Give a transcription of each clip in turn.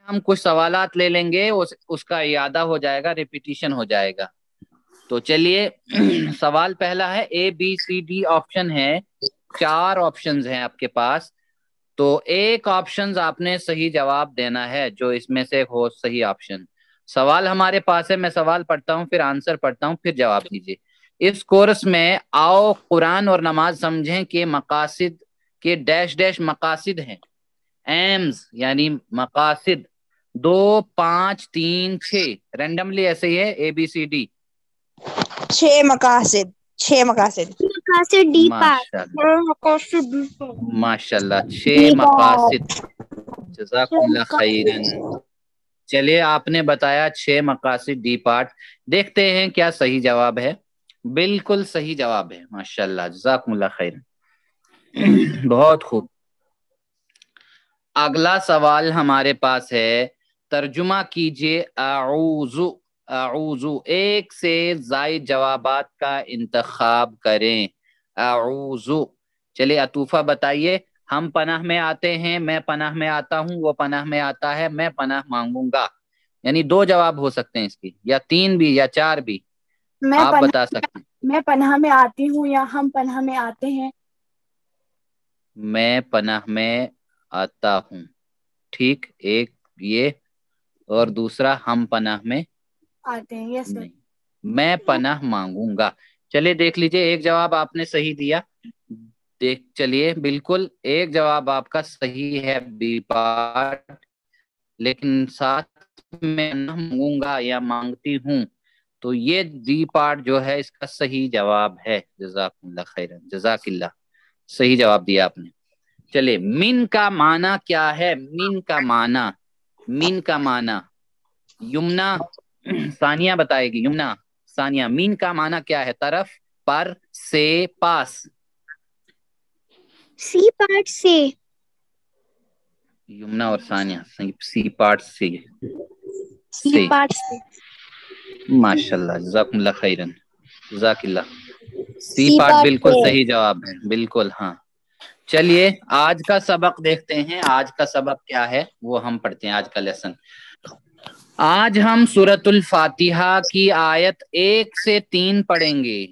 ہم کچھ سوالات لے لیں گے، اس کا اعادہ ہو جائے گا، ریپیٹیشن ہو جائے گا. تو چلیے سوال پہلا ہے، اے بی سی ڈی آپشن ہے، 4 آپشنز ہیں آپ کے پاس. تو ایک آپشنز آپ نے صحیح جواب دینا ہے جو اس میں سے ہو صحیح آپشن. سوال ہمارے پاس ہے، میں سوال پڑھتا ہوں، پھر آنسر پڑھتا ہوں، پھر جواب دیجیے. اس کورس میں آؤ قرآن اور نماز سمجھیں کہ مقاصد کے ڈیش ڈیش مقاصد ہیں، ایمز یعنی مقاصد 2 5 3 6 رینڈملی ایسے ہی ہے، اے بی سی ڈی. 6 مقاصد ڈی ماشاء اللہ، مقاصد ماشاء اللہ، 6 مقاصد. جزاک اللہ خیرن. چلیے آپ نے بتایا 6 مقاصد ڈی پارٹ. دیکھتے ہیں کیا صحیح جواب ہے. بالکل صحیح جواب ہے، ماشاء اللہ، جزاکم اللہ خیر. بہت خوب. اگلا سوال ہمارے پاس ہے، ترجمہ کیجئے اعوذ. اعوذ، ایک سے زائد جوابات کا انتخاب کریں. اعوذ. چلیے عطوفہ بتائیے. ہم پناہ میں آتے ہیں، میں پناہ میں آتا ہوں، وہ پناہ میں آتا ہے، میں پناہ مانگوں گا. یعنی 2 جواب ہو سکتے ہیں اس کی، یا 3 بھی یا 4 بھی، آپ بتا سکتے ہیں. میں پناہ میں آتی ہوں یا ہم پناہ میں آتے ہیں. میں پناہ میں آتا ہوں، ٹھیک. ایک یہ، اور دوسرا ہم پناہ میں آتے ہیں. یس سر. نہیں، میں پناہ مانگوں گا. چلیے دیکھ لیجئے، ایک جواب آپ نے صحیح دیا. چلیے بالکل ایک جواب آپ کا صحیح ہے، بی پارٹ. لیکن ساتھ میں مانگوں گا یا مانگتی ہوں، تو یہ ڈی پارٹ جو ہے اس کا صحیح جواب ہے. جزاک اللہ خیرن، جزاک اللہ، صحیح جواب دیا آپ نے. چلے، من کا معنی کیا ہے؟ من کا معنی، من کا معنی یمنا ثانیہ بتائے گی. یمنا، ثانیہ، من کا معنی کیا ہے؟ طرف، پر، سے، پاس. سی پارٹ سے. یمنا اور ثانیہ سی پارٹ سے. سی پارٹ سے. ماشاء اللہ، جزاکم اللہ خیرن، جزاک اللہ. سی پارٹ بالکل صحیح جواب ہے، بالکل. ہاں چلیے آج کا سبق دیکھتے ہیں. آج کا سبق کیا ہے وہ ہم پڑھتے ہیں. آج کا لیسن، آج ہم سورۃ الفاتحہ کی آیت 1 سے 3 پڑھیں گے،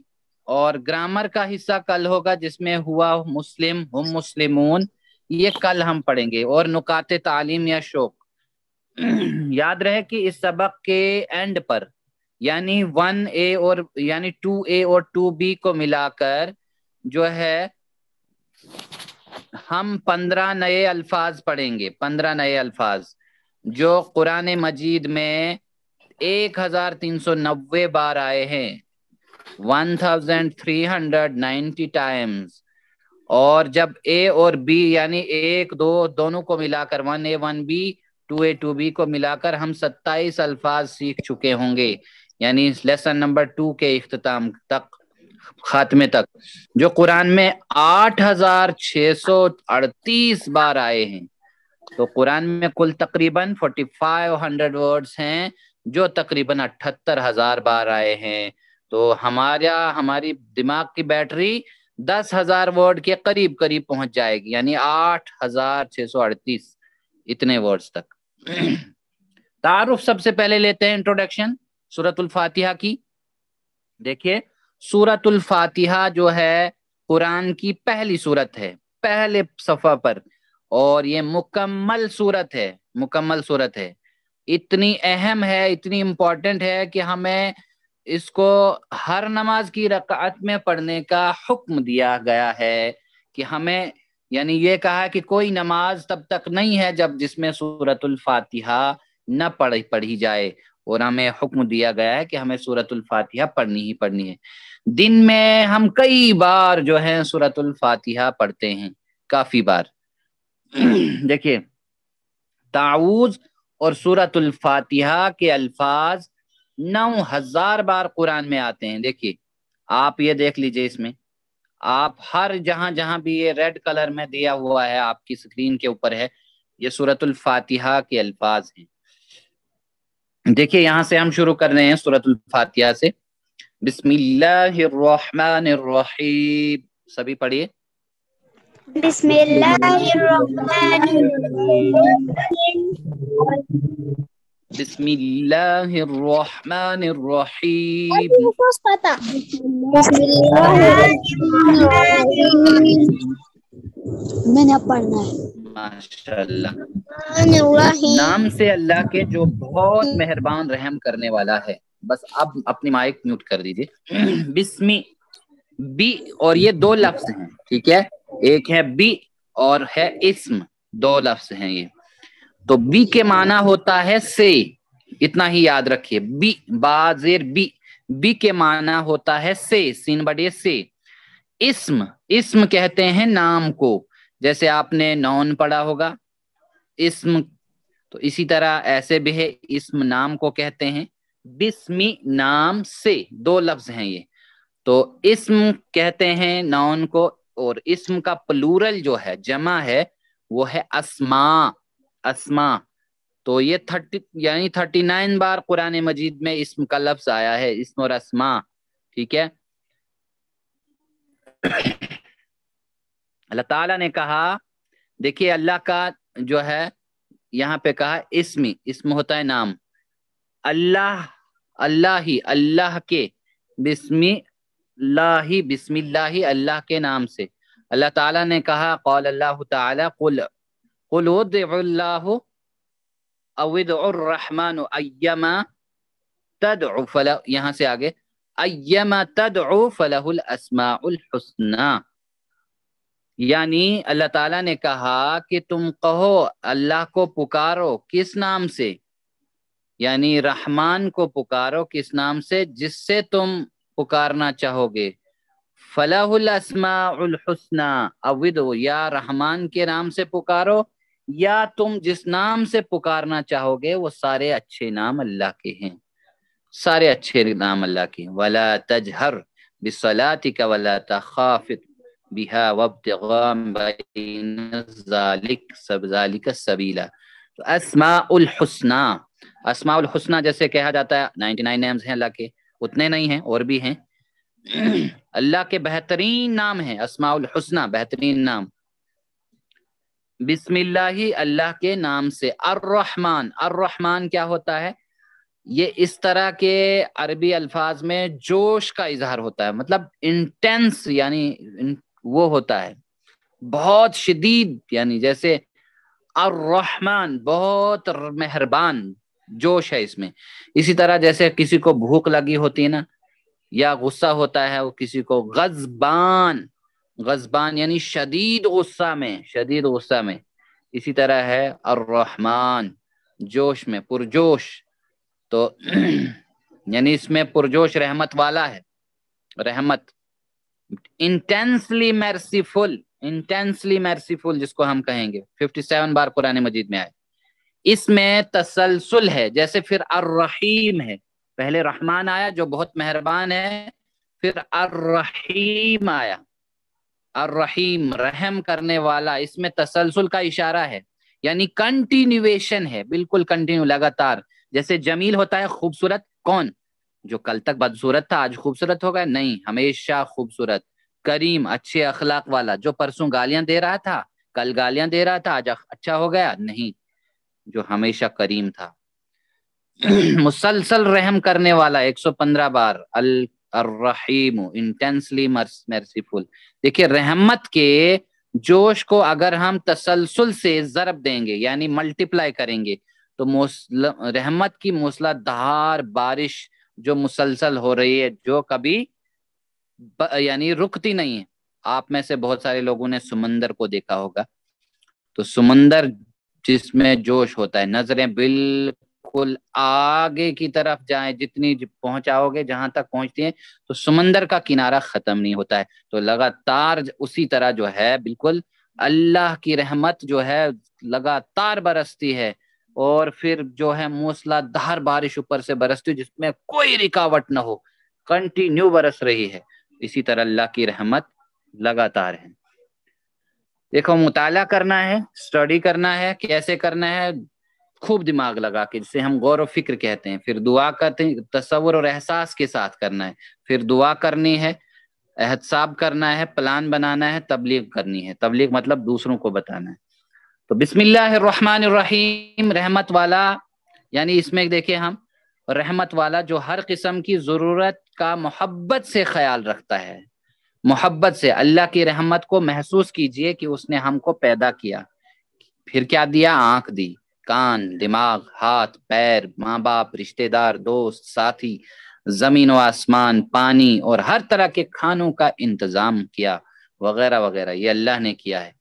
اور گرامر کا حصہ کل ہوگا جس میں ہوا مسلم، ہم مسلمون، یہ کل ہم پڑھیں گے. اور نکات تعلیم یا شوق. یاد رہے کہ اس سبق کے اینڈ پر، یعنی 1A اور یعنی 2A اور 2B کو ملا کر جو ہے ہم 15 نئے الفاظ پڑھیں گے. 15 نئے الفاظ جو قرآن مجید میں 1390 بار آئے ہیں، 1390 ٹائمز. اور جب اے اور بی یعنی 1 2 دونوں کو ملا کر 1A 1B 2A 2B کو ملا کر ہم 27 الفاظ سیکھ چکے ہوں گے. یعنی لیسن نمبر 2 کے اختتام تک، خاتمے تک، جو قرآن میں 8638 بار آئے ہیں. تو قرآن میں کل تقریباً 4500 ورڈز ہیں جو تقریباً 78,000 بار آئے ہیں. تو ہماری دماغ کی بیٹری 10,000 ورڈ کے قریب قریب پہنچ جائے گی، یعنی 8638 اتنے ورڈز تک. تعارف سب سے پہلے لیتے ہیں، انٹروڈکشن سورۃ الفاتحہ کی. دیکھیے سورۃ الفاتحہ جو ہے قرآن کی پہلی سورت ہے، پہلے صفحہ پر، اور یہ مکمل سورت ہے. مکمل سورت ہے، اتنی اہم ہے، اتنی امپورٹنٹ ہے کہ ہمیں اس کو ہر نماز کی رکعت میں پڑھنے کا حکم دیا گیا ہے. کہ ہمیں یعنی یہ کہا کہ کوئی نماز تب تک نہیں ہے جب جس میں سورۃ الفاتحہ نہ پڑھی جائے، اور ہمیں حکم دیا گیا ہے کہ ہمیں سورۃ الفاتحہ پڑھنی ہی پڑھنی ہے. دن میں ہم کئی بار جو ہے سورۃ الفاتحہ پڑھتے ہیں، کافی بار. دیکھیے تعوذ اور سورۃ الفاتحہ کے الفاظ 9000 بار قرآن میں آتے ہیں. دیکھیے آپ یہ دیکھ لیجئے، اس میں آپ ہر جہاں بھی یہ ریڈ کلر میں دیا ہوا ہے آپ کی سکرین کے اوپر ہے، یہ سورۃ الفاتحہ کے الفاظ ہیں. دیکھیے یہاں سے ہم شروع کر رہے ہیں سورۃ الفاتحہ سے. بسم اللہ الرحمن الرحیم، سبھی پڑھیے. بسم اللہ الرحمن الرحیم بسم اللہ الرحمن الرحیم. بسم اللہ الرحمن الرحیم. میں نے پڑھنا ہے. ماشاء اللہ. الرحیم. نام سے اللہ کے جو بہت مہربان رحم کرنے والا ہے. بس اب اپنی مائک میوٹ کر دیجیے. بسمی بی اور یہ دو لفظ ہیں, ٹھیک ہے, ایک ہے بی اور ہے اسم, دو لفظ ہیں یہ. تو بی کے معنی ہوتا ہے سے, اتنا ہی یاد رکھیے. بی با زیر بی, بی کے معنی ہوتا ہے سے, سین بڑے سے. اسم کہتے ہیں نام کو, جیسے آپ نے نون پڑھا ہوگا اسم, تو اسی طرح ایسے بھی ہے اسم نام کو کہتے ہیں. بسمی نام سے, دو لفظ ہیں یہ. تو اسم کہتے ہیں نون کو, اور اسم کا پلورل جو ہے جمع ہے وہ ہے اسما. تو یہ 39 بار قرآن مجید میں اسم کا لفظ آیا ہے, اسم اور اسما, ٹھیک ہے. اللہ تعالیٰ نے کہا, دیکھیے اللہ کا جو ہے یہاں پہ کہا اسم ہوتا ہے نام. اللہ کے, بسم اللہ اللہ کے نام سے. اللہ تعالیٰ نے کہا قال اللہ تعالیٰ قل ادعوا اللہ او ادعوا الرحمن ایما تدعو فلا, یہاں سے آگے ایما تدعو فلہ الاسماء الحسنى. یعنی اللہ تعالیٰ نے کہا کہ تم کہو اللہ کو پکارو کس نام سے, یعنی رحمان کو پکارو کس نام سے, جس سے تم پکارنا چاہو گے. فلاح الاسماء الحسنى, اودو یا رحمان کے نام سے پکارو, یا تم جس نام سے پکارنا چاہو گے وہ سارے اچھے نام اللہ کے ہیں, سارے اچھے نام اللہ کے. ولا تجہر بصلاتک ولا تخافت بها وابتغاء بین ذلک سبیلا. تو اسماء الحسنى, اسماء الحسنى جیسے کہا جاتا ہے 99 نیمز ہیں اللہ کے, اتنے نہیں ہیں اور بھی ہیں. اللہ کے بہترین نام ہیں اسماء الحسنى, بہترین نام. بسم اللہ اللہ کے نام سے. الرحمن کیا ہوتا ہے, یہ اس طرح کے عربی الفاظ میں جوش کا اظہار ہوتا ہے, مطلب انٹینس, یعنی وہ ہوتا ہے بہت شدید, یعنی جیسے الرحمن بہت مہربان, جوش ہے اس میں. اسی طرح جیسے کسی کو بھوک لگی ہوتی ہے نا, یا غصہ ہوتا ہے وہ کسی کو, غضبان یعنی شدید غصہ میں, اسی طرح ہے الرحمن جوش میں, پرجوش. تو یعنی اس میں پرجوش رحمت والا ہے, رحمت. انٹینسلی مرسیفل جس کو ہم کہیں گے, 57 بار قرآن مجید میں آئے. اس میں تسلسل ہے, جیسے پھر الرحیم ہے, پہلے رحمان آیا جو بہت مہربان ہے, پھر الرحیم آیا, الرحیم رحم کرنے والا. اس میں تسلسل کا اشارہ ہے, یعنی کنٹینیویشن ہے, بالکل کنٹینیو, لگاتار. جیسے جمیل ہوتا ہے خوبصورت, کون جو کل تک بدصورت تھا آج خوبصورت ہو گیا, نہیں, ہمیشہ خوبصورت. کریم اچھے اخلاق والا, جو پرسوں گالیاں دے رہا تھا کل گالیاں دے رہا تھا آج اچھا ہو گیا, نہیں, جو ہمیشہ کریم تھا. مسلسل رحم کرنے والا 115 بار, الرحیم انٹینسلی مرسیفل. دیکھیے رحمت کے جوش کو اگر ہم تسلسل سے ضرب دیں گے, یعنی ملٹیپلائی کریں گے, تو رحمت کی موسلا دھار بارش جو مسلسل ہو رہی ہے, جو کبھی یعنی رکتی نہیں ہے. آپ میں سے بہت سارے لوگوں نے سمندر کو دیکھا ہوگا, تو سمندر جس میں جوش ہوتا ہے, نظریں بالکل آگے کی طرف جائیں, جتنی پہنچاؤ گے جہاں تک پہنچتی ہیں, تو سمندر کا کنارہ ختم نہیں ہوتا ہے. تو لگاتار اسی طرح جو ہے بالکل اللہ کی رحمت جو ہے لگاتار برستی ہے, اور پھر جو ہے موسلا دھار بارش اوپر سے برستی جس میں کوئی رکاوٹ نہ ہو, کنٹینیو برس رہی ہے. اسی طرح اللہ کی رحمت لگاتار ہے. دیکھو مطالعہ کرنا ہے, اسٹڈی کرنا ہے, کیسے کرنا ہے, خوب دماغ لگا کے, جسے ہم غور و فکر کہتے ہیں. پھر دعا کرتے ہیں, تصور اور احساس کے ساتھ کرنا ہے. پھر دعا کرنی ہے, احتساب کرنا ہے، پلان بنانا ہے، تبلیغ کرنی ہے. تبلیغ مطلب دوسروں کو بتانا ہے. تو بسم اللہ الرحمن الرحیم، رحمت والا، یعنی اس میں دیکھیں ہم رحمت والا جو ہر قسم کی ضرورت کا محبت سے خیال رکھتا ہے. محبت سے اللہ کی رحمت کو محسوس کیجئے کہ اس نے ہم کو پیدا کیا، پھر کیا دیا؟ آنکھ دی، کان، دماغ، ہاتھ، پیر، ماں باپ، رشتہ دار، دوست، ساتھی، زمین و آسمان، پانی اور ہر طرح کے کھانوں کا انتظام کیا، وغیرہ وغیرہ. یہ اللہ نے کیا ہے.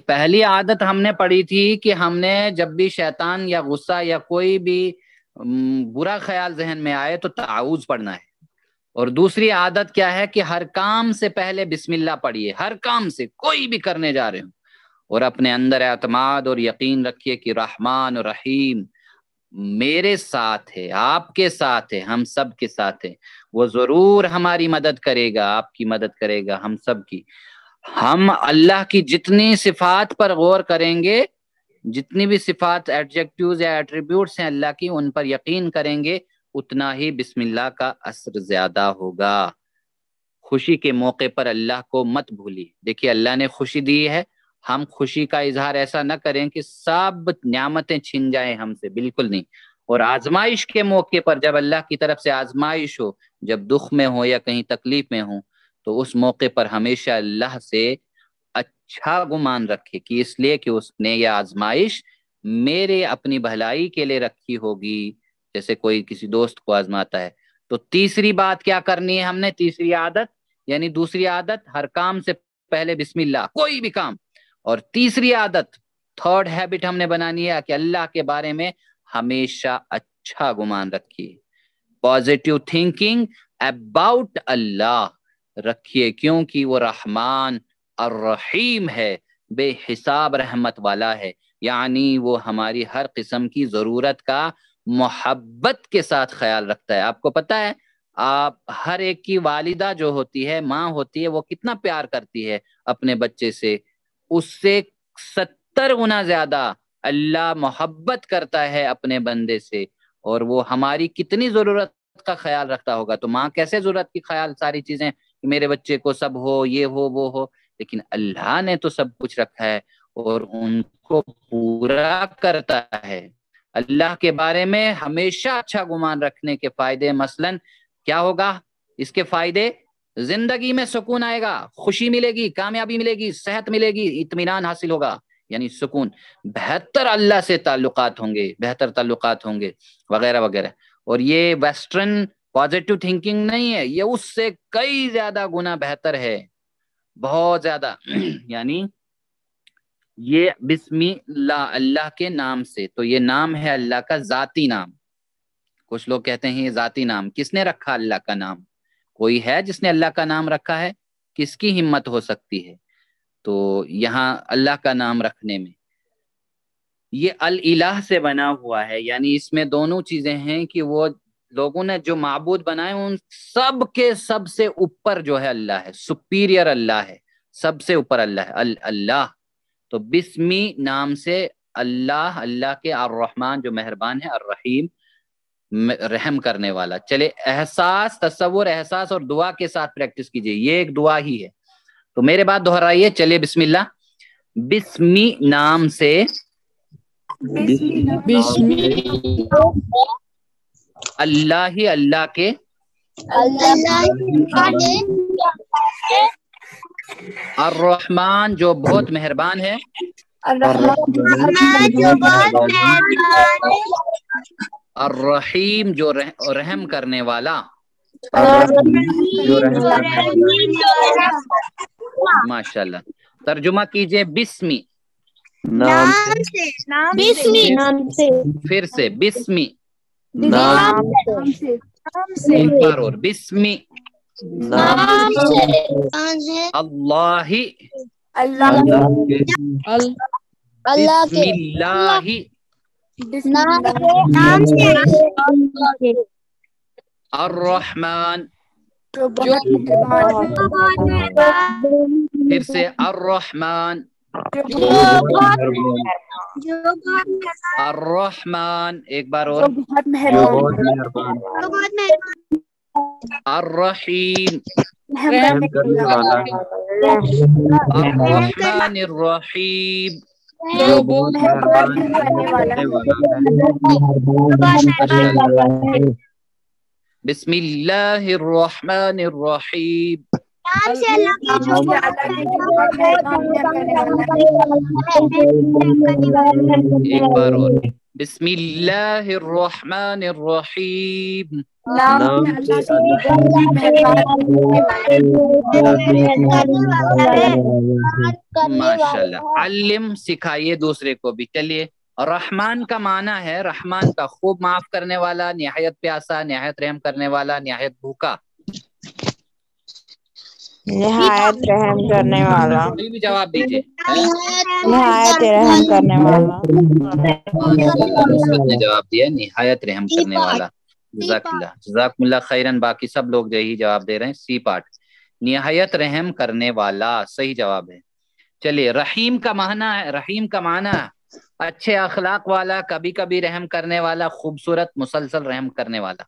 پہلی عادت ہم نے پڑھی تھی کہ ہم نے جب بھی شیطان یا غصہ یا کوئی بھی برا خیال ذہن میں آئے تو تعوذ پڑھنا ہے. اور دوسری عادت کیا ہے کہ ہر کام سے پہلے بسم اللہ پڑھیے. ہر کام سے، کوئی بھی کرنے جا رہے ہوں، اور اپنے اندر اعتماد اور یقین رکھیے کہ رحمان اور رحیم میرے ساتھ ہے، آپ کے ساتھ ہے، ہم سب کے ساتھ ہے. وہ ضرور ہماری مدد کرے گا، آپ کی مدد کرے گا، ہم سب کی. ہم اللہ کی جتنی صفات پر غور کریں گے، جتنی بھی صفات، ایڈجیکٹیوز یا ایٹریبیوٹس ہیں اللہ کی، ان پر یقین کریں گے، اتنا ہی بسم اللہ کا اثر زیادہ ہوگا. خوشی کے موقع پر اللہ کو مت بھولیے. دیکھیے اللہ نے خوشی دی ہے، ہم خوشی کا اظہار ایسا نہ کریں کہ سب نعمتیں چھن جائیں ہم سے، بالکل نہیں. اور آزمائش کے موقع پر، جب اللہ کی طرف سے آزمائش ہو، جب دکھ میں ہو یا کہیں تکلیف میں ہو، تو اس موقع پر ہمیشہ اللہ سے اچھا گمان رکھے کہ اس لیے کہ اس نے یہ آزمائش میرے اپنی بھلائی کے لیے رکھی ہوگی، جیسے کوئی کسی دوست کو آزماتا ہے. تو تیسری بات کیا کرنی ہے ہم نے؟ تیسری عادت یعنی دوسری عادت، ہر کام سے پہلے بسم اللہ، کوئی بھی کام. اور تیسری عادت، تھرڈ ہیبٹ ہم نے بنانی ہے کہ اللہ کے بارے میں ہمیشہ اچھا گمان رکھیے. پازیٹیو تھنکنگ اباؤٹ اللہ رکھیے، کیونکہ وہ رحمان الرحیم ہے، بے حساب رحمت والا ہے. یعنی وہ ہماری ہر قسم کی ضرورت کا محبت کے ساتھ خیال رکھتا ہے. آپ کو پتہ ہے، آپ ہر ایک کی والدہ جو ہوتی ہے، ماں ہوتی ہے، وہ کتنا پیار کرتی ہے اپنے بچے سے، اس سے 70 گنا زیادہ اللہ محبت کرتا ہے اپنے بندے سے. اور وہ ہماری کتنی ضرورت کا خیال رکھتا ہوگا. تو ماں کیسے ضرورت کی خیال، ساری چیزیں کہ میرے بچے کو سب ہو، یہ ہو، وہ ہو، لیکن اللہ نے تو سب کچھ رکھا ہے اور ان کو پورا کرتا ہے. اللہ کے بارے میں ہمیشہ اچھا گمان رکھنے کے فائدے، مثلا کیا ہوگا؟ اس کے فائدے، زندگی میں سکون آئے گا، خوشی ملے گی، کامیابی ملے گی، صحت ملے گی، اطمینان حاصل ہوگا، یعنی سکون، بہتر اللہ سے تعلقات ہوں گے، بہتر تعلقات ہوں گے، وغیرہ وغیرہ. اور یہ ویسٹرن پازیٹیو تھنکنگ نہیں ہے، یہ اس سے کئی زیادہ گنا بہتر ہے، بہت زیادہ. یعنی یہ بسم اللہ، اللہ کے نام سے، تو یہ نام ہے اللہ کا ذاتی نام. کچھ لوگ کہتے ہیں یہ ذاتی نام کس نے رکھا؟ اللہ کا نام. کوئی ہے جس نے اللہ کا نام رکھا ہے؟ کس کی ہمت ہو سکتی ہے؟ تو یہاں اللہ کا نام رکھنے میں یہ الالہ سے بنا ہوا ہے، یعنی اس میں دونوں چیزیں ہیں کہ وہ لوگوں نے جو معبود بنائے ان سب کے سب سے اوپر جو ہے اللہ ہے، سپیریئر اللہ ہے، سب سے اوپر اللہ ہے، اللہ. تو بسمی نام سے اللہ، اللہ کے الرحمن جو مہربان ہے، الرحیم رحم کرنے والا. چلے احساس، تصور، احساس اور دعا کے ساتھ پریکٹس کیجئے، یہ ایک دعا ہی ہے. تو میرے بات دہرائیے، چلے بسم اللہ. بسمی نام سے، اللہ ہی اللہ کے، الرحمن جو بہت مہربان ہے، الرحیم جو رحم کرنے والا. ماشاءاللہ. ترجمہ کیجئے بسمی، پھر سے بسمی، ایک بار اور بسمی، اللہ، بسم اللہ، الرحمن، پھر سے الرحمن، الرحمن، ایک بار اور، الرحیم رحم کرنے والا الرحمن الرحیم جو بہت مہربان کرنے والا کرنے والا ہے ماشاءاللہ بسم اللہ الرحمن الرحیم نام سے اللہ کی جو ایک بار اور بسم اللہ الرحمن الرحیم نام سے اللہ کی ماشاءاللہ علم سکھائیے دوسرے کو بھی چلیے رحمان کا معنی ہے رحمان کا خوب معاف کرنے والا نہایت پیاسا نہایت رحم کرنے والا نہایت بھوکا نہایت رحم کرنے والا کوئی بھی جواب دیجیے نہایت رحم کرنے والا سب نے جواب دیا نہایت رحم کرنے والا جزاک اللہ خیرن باقی سب لوگ یہی جواب دے رہے ہیں سی پارٹ نہایت رحم کرنے والا صحیح جواب ہے چلیے رحیم کا معنی اچھے اخلاق والا کبھی کبھی رحم کرنے والا خوبصورت مسلسل رحم کرنے والا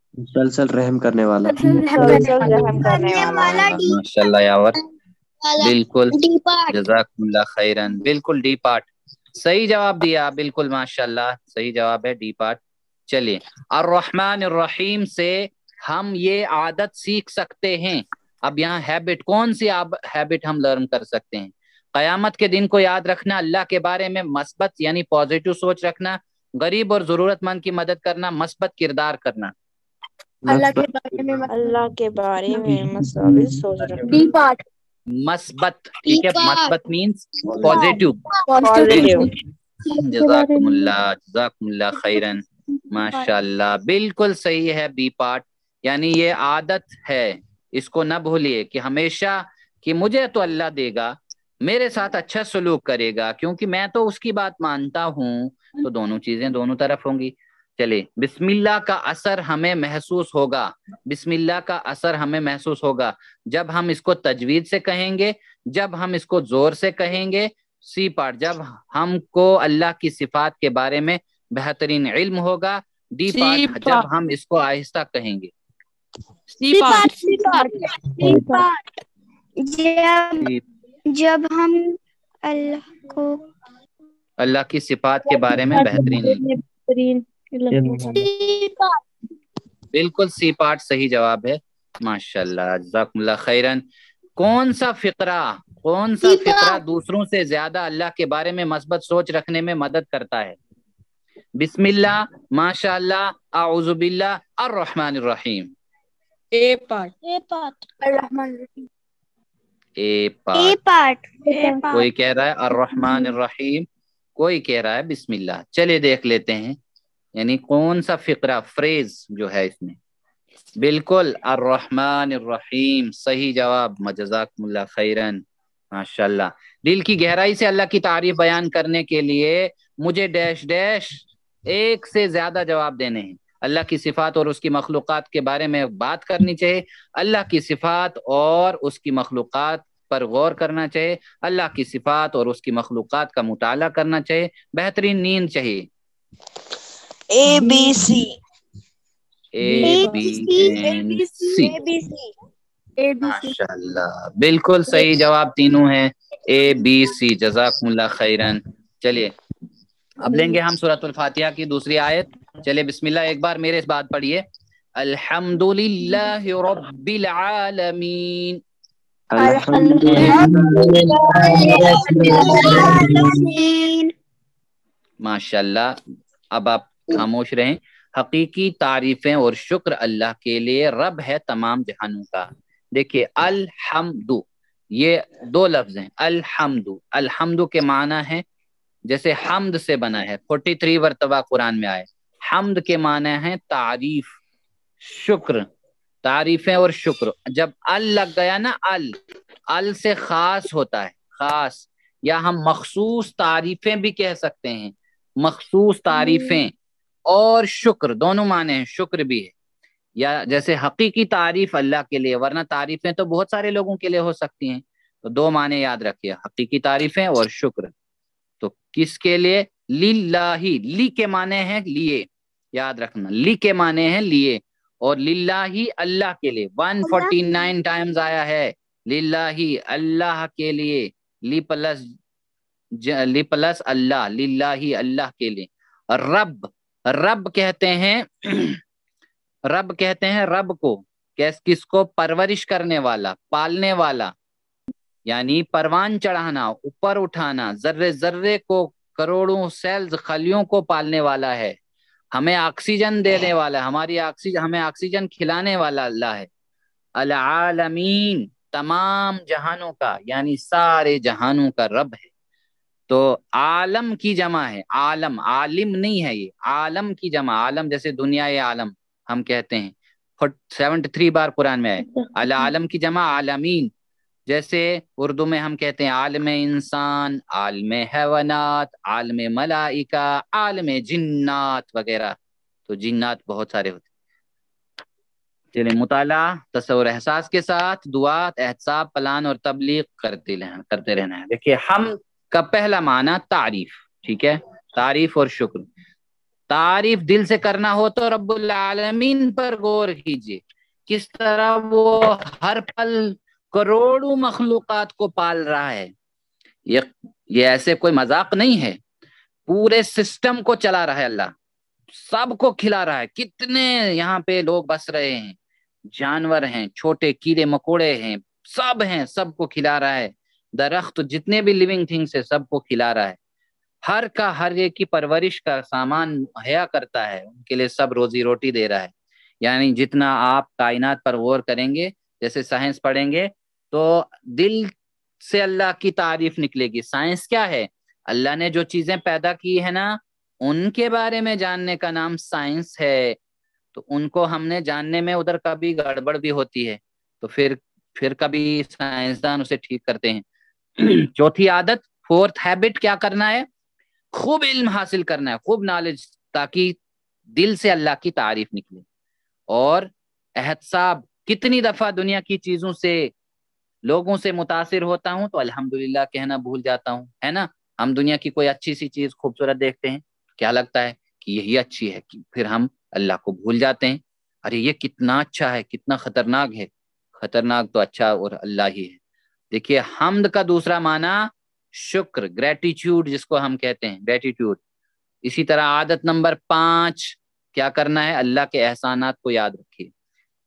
ماشاءاللہ یاور بالکل جزاکم اللہ خیرن بالکل ڈی پارٹ صحیح جواب دیا بالکل ماشاءاللہ صحیح جواب ہے ڈی پارٹ چلیے الرحمن الرحیم سے ہم یہ عادت سیکھ سکتے ہیں اب یہاں ہیبٹ کون سی ہیبٹ ہم لرن کر سکتے ہیں قیامت کے دن کو یاد رکھنا اللہ کے بارے میں مثبت یعنی پازیٹو سوچ رکھنا غریب اور ضرورت مند کی مدد کرنا مثبت کردار کرنا اللہ کے بارے میں مثبت سوچ رکھنا مثبت ٹھیک ہے مثبت مینس پازیٹو جزاکم اللہ خیرن ماشاءاللہ بالکل صحیح ہے بی پارٹ یعنی یہ عادت ہے اس کو نہ بھولیے کہ ہمیشہ کہ مجھے تو اللہ دے گا میرے ساتھ اچھا سلوک کرے گا کیونکہ میں تو اس کی بات مانتا ہوں تو دونوں چیزیں دونوں طرف ہوں گی چلے بسم اللہ کا اثر ہمیں محسوس ہوگا بسم اللہ کا اثر ہمیں محسوس ہوگا جب ہم اس کو تجوید سے کہیں گے جب ہم اس کو زور سے کہیں گے سی پارٹ جب ہم کو اللہ کی صفات کے بارے میں بہترین علم ہوگا ڈی پارٹ جب ہم اس کو آہستہ کہیں گے جب ہم اللہ کی صفات کے بارے میں بہترین بالکل سی پارٹ صحیح جواب ہے ماشاءاللہ جزاکم اللہ خیرن کون سا فقرہ دوسروں سے زیادہ اللہ کے بارے میں مثبت سوچ رکھنے میں مدد کرتا ہے بسم اللہ ماشاءاللہ اعوذ باللہ الرحمن الرحیم اے پارٹ الرحمن الرحیم اے پارٹ کوئی کہہ رہا ہے الرحمن الرحیم کوئی کہہ رہا ہے بسم اللہ چلے دیکھ لیتے ہیں یعنی کون سا فقرہ فریز جو ہے اس میں بالکل الرحمن الرحیم صحیح جواب جزاکم اللہ خیرن ماشاءاللہ دل کی گہرائی سے اللہ کی تعریف بیان کرنے کے لیے مجھے ڈیش ڈیش ایک سے زیادہ جواب دینے ہیں اللہ کی صفات اور اس کی مخلوقات کے بارے میں بات کرنی چاہیے اللہ کی صفات اور اس کی مخلوقات پر غور کرنا چاہیے اللہ کی صفات اور اس کی مخلوقات کا مطالعہ کرنا چاہیے بہترین نیند چاہیے ABC ماشاءاللہ بالکل صحیح جواب تینوں ہیں ABC جزاکم اللہ خیرن چلیے اب لیں گے ہم سورۃ الفاتحہ کی دوسری آیت چلے بسم اللہ ایک بار میرے اس بات پڑھیے الحمدللہ رب العالمین ماشاءاللہ اب آپ خاموش رہیں حقیقی تعریفیں اور شکر اللہ کے لیے رب ہے تمام جہانوں کا دیکھیے الحمد یہ دو لفظ ہیں الحمد کے معنی ہے جیسے حمد سے بنا ہے 43 مرتبہ قرآن میں آئے حمد کے معنی ہے تعریف شکر تعریفیں اور شکر جب ال لگ گیا نا ال سے خاص ہوتا ہے خاص یا ہم مخصوص تعریفیں بھی کہہ سکتے ہیں مخصوص تعریفیں اور شکر دونوں معنی ہیں شکر بھی ہے یا جیسے حقیقی تعریف اللہ کے لیے ورنہ تعریفیں تو بہت سارے لوگوں کے لیے ہو سکتی ہیں تو دو معنی یاد رکھیے حقیقی تعریفیں اور شکر تو کس کے لیے للہ لی کے معنی ہیں لیے یاد رکھنا لی کے معنی ہیں لیے اور للہ اللہ کے لیے 149 ٹائمز آیا ہے للہ اللہ کے لیے، لی پلس اللہ، للہ اللہ کے لیے۔ رب، رب کہتے ہیں رب کو، کس کو؟ پرورش کرنے والا، پالنے والا، یعنی پروان چڑھانا، اوپر اٹھانا، ذرے ذرے کو، کروڑوں سیلز خلیوں کو پالنے والا ہے، ہمیں آکسیجن دینے والا، ہمیں آکسیجن کھلانے والا اللہ ہے۔ العالمین، تمام جہانوں کا، یعنی سارے جہانوں کا رب ہے۔ تو عالم کی جمع ہے، عالم، عالم نہیں ہے، یہ عالم کی جمع، عالم جیسے دنیا عالم ہم کہتے ہیں، 73 بار قرآن میں ہے۔ العالم کی جمع عالمین، جیسے اردو میں ہم کہتے ہیں عالم انسان، عالم حیوانات، عالم ملائکہ، عالم جنات وغیرہ۔ تو جنات بہت سارے ہوتے ہیں۔ چلیں، مطالعہ تصور احساس کے ساتھ دعات، احتساب، پلان اور تبلیغ کرتے رہنا ہے۔ دیکھیے، حمد کا پہلا معنی تعریف، ٹھیک ہے، تعریف اور شکر۔ تعریف دل سے کرنا ہو تو رب العالمین پر غور کیجئے، کس طرح وہ ہر پل کروڑوں مخلوقات کو پال رہا ہے۔ یہ ایسے کوئی مذاق نہیں ہے، پورے سسٹم کو چلا رہا ہے اللہ، سب کو کھلا رہا ہے۔ کتنے یہاں پہ لوگ بس رہے ہیں، جانور ہیں، چھوٹے کیڑے مکوڑے ہیں، سب کو کھلا رہا ہے۔ درخت، جتنے بھی لیونگ تھنگس ہے، سب کو کھلا رہا ہے۔ ہر ایک کی پرورش کا سامان مہیا کرتا ہے، ان کے لیے سب روزی روٹی دے رہا ہے۔ یعنی جتنا آپ کائنات پر غور کریں گے، جیسے سائنس پڑھیں گے، تو دل سے اللہ کی تعریف نکلے گی۔ سائنس کیا ہے؟ اللہ نے جو چیزیں پیدا کی ہے نا، ان کے بارے میں جاننے کا نام سائنس ہے۔ تو ان کو ہم نے جاننے میں ادھر کبھی گڑبڑ بھی ہوتی ہے، تو پھر کبھی سائنسدان اسے ٹھیک کرتے ہیں۔ چوتھی عادت، فورتھ ہیبٹ، کیا کرنا ہے؟ خوب علم حاصل کرنا ہے، خوب نالج، تاکہ دل سے اللہ کی تعریف نکلے۔ اور احتساب، کتنی دفعہ دنیا کی چیزوں سے، لوگوں سے متاثر ہوتا ہوں تو الحمدللہ کہنا بھول جاتا ہوں، ہے نا؟ ہم دنیا کی کوئی اچھی سی چیز خوبصورت دیکھتے ہیں، کیا لگتا ہے کہ یہی اچھی ہے، پھر ہم اللہ کو بھول جاتے ہیں۔ ارے یہ کتنا اچھا ہے، کتنا خطرناک ہے۔ خطرناک تو اچھا اور اللہ ہی ہے۔ دیکھیے، حمد کا دوسرا معنی شکر، گریٹیٹیوڈ جس کو ہم کہتے ہیں، گریٹیٹیوڈ۔ اسی طرح عادت نمبر 5، کیا کرنا ہے؟ اللہ کے احسانات کو یاد رکھیے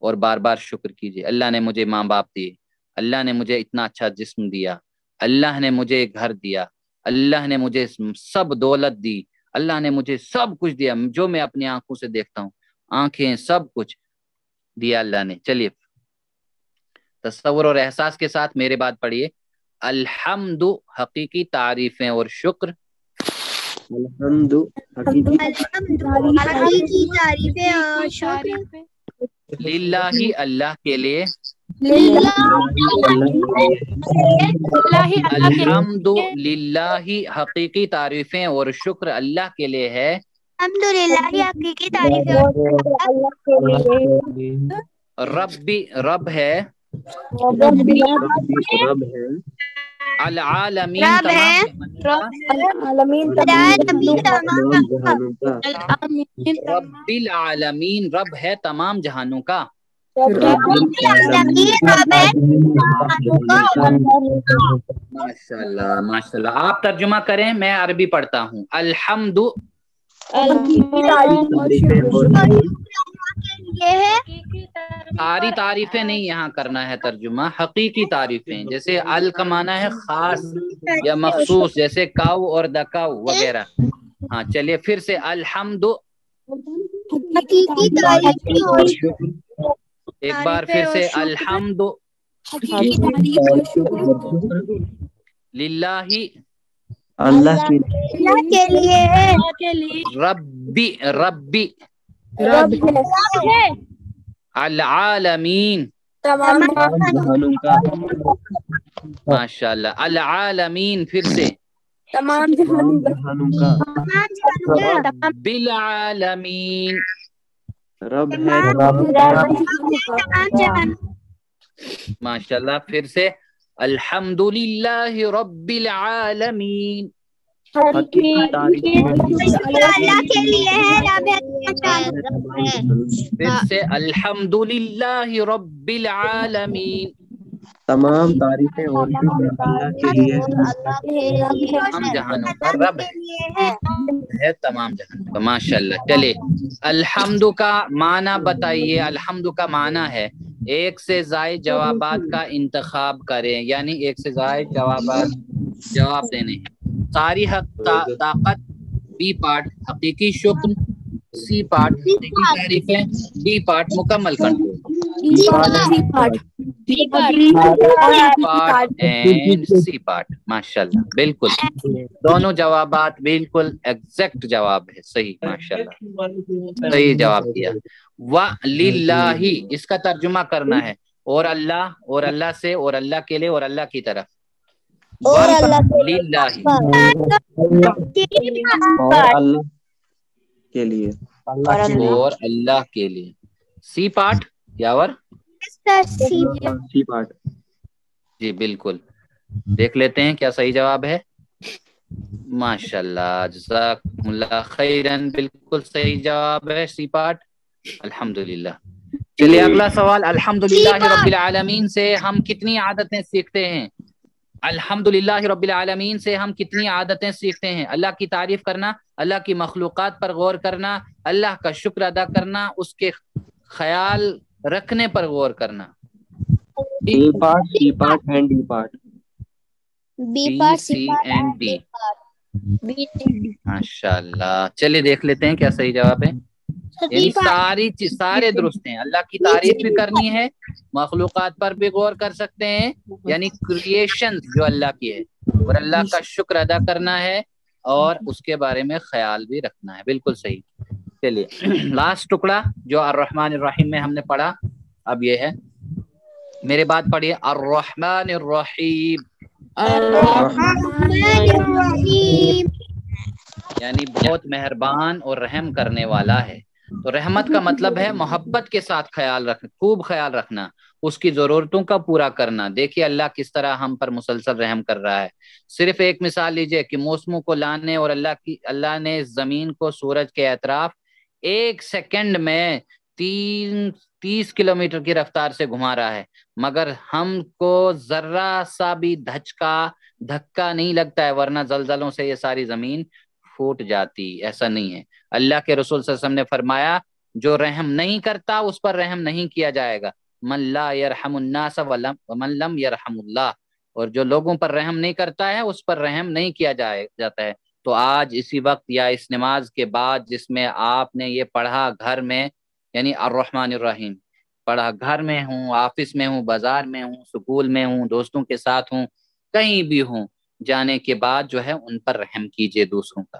اور بار بار شکر کیجیے۔ اللہ نے مجھے ماں باپ دیے، اللہ نے مجھے اتنا اچھا جسم دیا، اللہ نے مجھے گھر دیا، اللہ نے مجھے سب دولت دی، اللہ نے مجھے سب کچھ دیا جو میں اپنی آنکھوں سے دیکھتا ہوں، آنکھیں، سب کچھ دیا اللہ نے۔ چلیے، تصور اور احساس کے ساتھ میرے بات پڑھیے۔ الحمد، حقیقی تعریفیں اور شکر۔ الحمد، حقیقی تعریفیں اور شکر للہ، اللہ کے لیے۔ الحمد للہ، حقیقی تعریفیں اور شکر اللہ کے لیے ہے۔ الحمدللہ، حقیقی تعریفیں ربی، رب ہے۔ العالمین، رب العالمین، رب ہے تمام جہانوں کا۔ ماشاء اللہ، ماشاء اللہ۔ آپ ترجمہ کریں، میں عربی پڑھتا ہوں۔ الحمد، ساری تعریفیں نہیں یہاں کرنا ہے ترجمہ، حقیقی تعریفیں، جیسے ال کا معنی ہے خاص یا مخصوص، جیسے کاؤ اور دکاؤ وغیرہ۔ ہاں چلیے، پھر سے الحمد، حقیقی تعریفیں اور ایک بار پھر سے الحمد للہ، اللہ کے لیے ہے۔ ربی، ربی العالمین، ماشاء اللہ، العالمین، پھر سے تمام جہانوں کا رب العالمین، رب ہے ماشاء اللہ، پھر سے الحمدللہ رب العالمین، اللہ کے لیے ہے، پھر سے الحمدللہ رب العالمین، تمام تعریفیں اور شکر اللہ کے لیے تمام جہانوں کا رب ہے تمام جہانوں کا، ماشاءاللہ۔ چلے الحمد کا معنی بتائیے۔ الحمد کا معنی ہے ایک سے زائد جوابات کا انتخاب کریں، یعنی ایک سے زائد جواب دینے ہیں۔ ساری طاقت بی پارٹ حقیقی شکر، سی پارٹ حقیقی تعریفیں، ڈی پارٹ مکمل کنٹرول، پارٹ اینڈ سی پارٹ۔ ماشاءاللہ بالکل دونوں جوابات بالکل ایگزیکٹ جواب ہے، صحیح، ماشاءاللہ صحیح جواب دیا۔ وَلِلَّهِ اس کا ترجمہ کرنا ہے اور اللہ، اور اللہ سے، اور اللہ کے لیے، اور اللہ کی طرف، اور اللہ للہ اور اللہ کے لیے، اور اللہ کے لیے۔ سی پارٹ یاور سی پارٹ۔ جی بالکل، دیکھ لیتے ہیں کیا صحیح جواب ہے۔ ماشاءاللہ جزاکم اللہ خیرن، بالکل صحیح جواب ہے سی پارٹ، الحمدللہ۔ چلیے اگلا سوال، الحمدللہ رب العالمین سے ہم کتنی عادتیں سیکھتے ہیں؟ الحمدللہ رب العالمین سے ہم کتنی عادتیں سیکھتے ہیں؟ اللہ کی تعریف کرنا، اللہ کی مخلوقات پر غور کرنا، اللہ کا شکر ادا کرنا، اس کے خیال رکھنے پر غور کرنا۔ A part, C part and D part. B C and D, ماشاءاللہ۔ چلیے دیکھ لیتے ہیں کیا صحیح جواب ہے۔ یعنی سارے درست ہیں، اللہ کی تعریف بھی کرنی ہے، مخلوقات پر بھی غور کر سکتے ہیں، یعنی کریشن جو اللہ کی ہے، اور اللہ کا شکر ادا کرنا ہے، اور اس کے بارے میں خیال بھی رکھنا ہے، بالکل صحیح۔ چلیے لاسٹ ٹکڑا جو الرحمن الرحیم میں ہم نے پڑھا، اب یہ ہے، میرے بات پڑھیے، الرحمن الرحیم، یعنی بہت مہربان اور رحم کرنے والا ہے۔ تو رحمت کا مطلب ہے محبت کے ساتھ خیال رکھنا، خوب خیال رکھنا، اس کی ضرورتوں کا پورا کرنا۔ دیکھیے اللہ کس طرح ہم پر مسلسل رحم کر رہا ہے۔ صرف ایک مثال لیجئے کہ موسموں کو لانے، اور اللہ نے زمین کو سورج کے اطراف ایک سیکنڈ میں 30 کلومیٹر کی رفتار سے گھما رہا ہے، مگر ہم کو ذرہ سا بھی دھکا نہیں لگتا ہے، ورنہ زلزلوں سے یہ ساری زمین پھوٹ جاتی۔ ایسا نہیں ہے، اللہ کے رسول صلی اللہ علیہ وسلم نے فرمایا جو رحم نہیں کرتا اس پر رحم نہیں کیا جائے گا، من لا یرحم الناس ومن لم یرحم اللہ، اور جو لوگوں پر رحم نہیں کرتا ہے اس پر رحم نہیں کیا جاتا ہے۔ تو آج اسی وقت یا اس نماز کے بعد جس میں آپ نے یہ پڑھا گھر میں، یعنی الرحمن الرحیم پڑھا، گھر میں ہوں، آفس میں ہوں، بازار میں ہوں، سکول میں ہوں، دوستوں کے ساتھ ہوں، کہیں بھی ہوں، جانے کے بعد جو ہے ان پر رحم کیجئے، دوسروں کا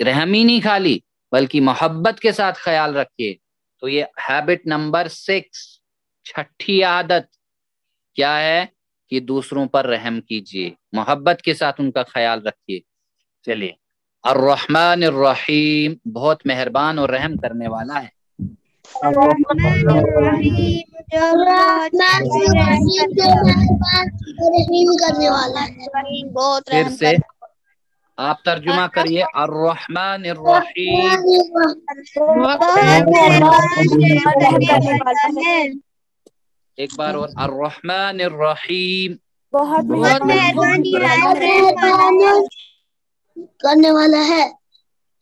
رحم ہی نہیں خالی بلکہ محبت کے ساتھ خیال رکھیے۔ تو یہ ہیبٹ نمبر 6، چھٹی عادت کیا ہے کہ دوسروں پر رحم کیجئے، محبت کے ساتھ ان کا خیال رکھیے۔ چلیے الرحمن الرحیم، بہت مہربان اور رحم کرنے والا ہے۔ الرحمن الرحیم جو رحیم کرنے والا ہے، بہت پھر رحم سے آپ ترجمہ کریے، الرحمن الرحیم، ایک بار اور، الرحمن الرحیم، بہت مہربانی کرنے والا ہے۔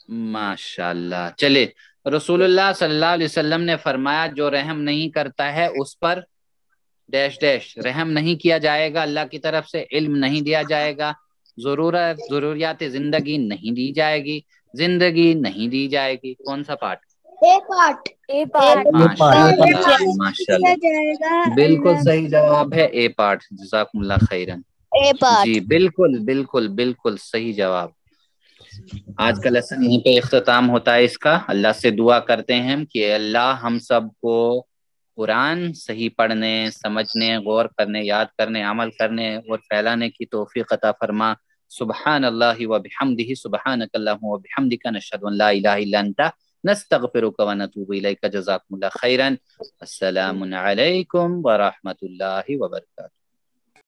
ماشاءاللہ۔ چلے رسول اللہ صلی اللہ علیہ وسلم نے فرمایا جو رحم نہیں کرتا ہے اس پر ڈیش ڈیش، رحم نہیں کیا جائے گا، اللہ کی طرف سے علم نہیں دیا جائے گا، ضروریات زندگی نہیں دی جائے گی، زندگی نہیں دی جائے گی۔ کون سا پارٹ؟ ماشاءاللہ بالکل صحیح جواب ہے، اے پارٹ، جزاکم اللہ خیرن۔ جی بالکل بالکل بالکل صحیح جواب۔ آج کا لیسن یہیں پہ اختتام ہوتا ہے اس کا۔ اللہ سے دعا کرتے ہیں کہ اللہ ہم سب کو قرآن صحیح پڑھنے، سمجھنے، غور کرنے، یاد کرنے، عمل کرنے اور پھیلانے کی توفیق عطا فرما۔ سبحان اللہ و بحمدہ، سبحانک اللہم و بحمدک، نشہد ان لا الہ الا انت، نستغفرک و نتوب الیک۔ جزاکم اللہ خیرا، السلام علیکم ورحمۃ اللہ وبرکاتہ۔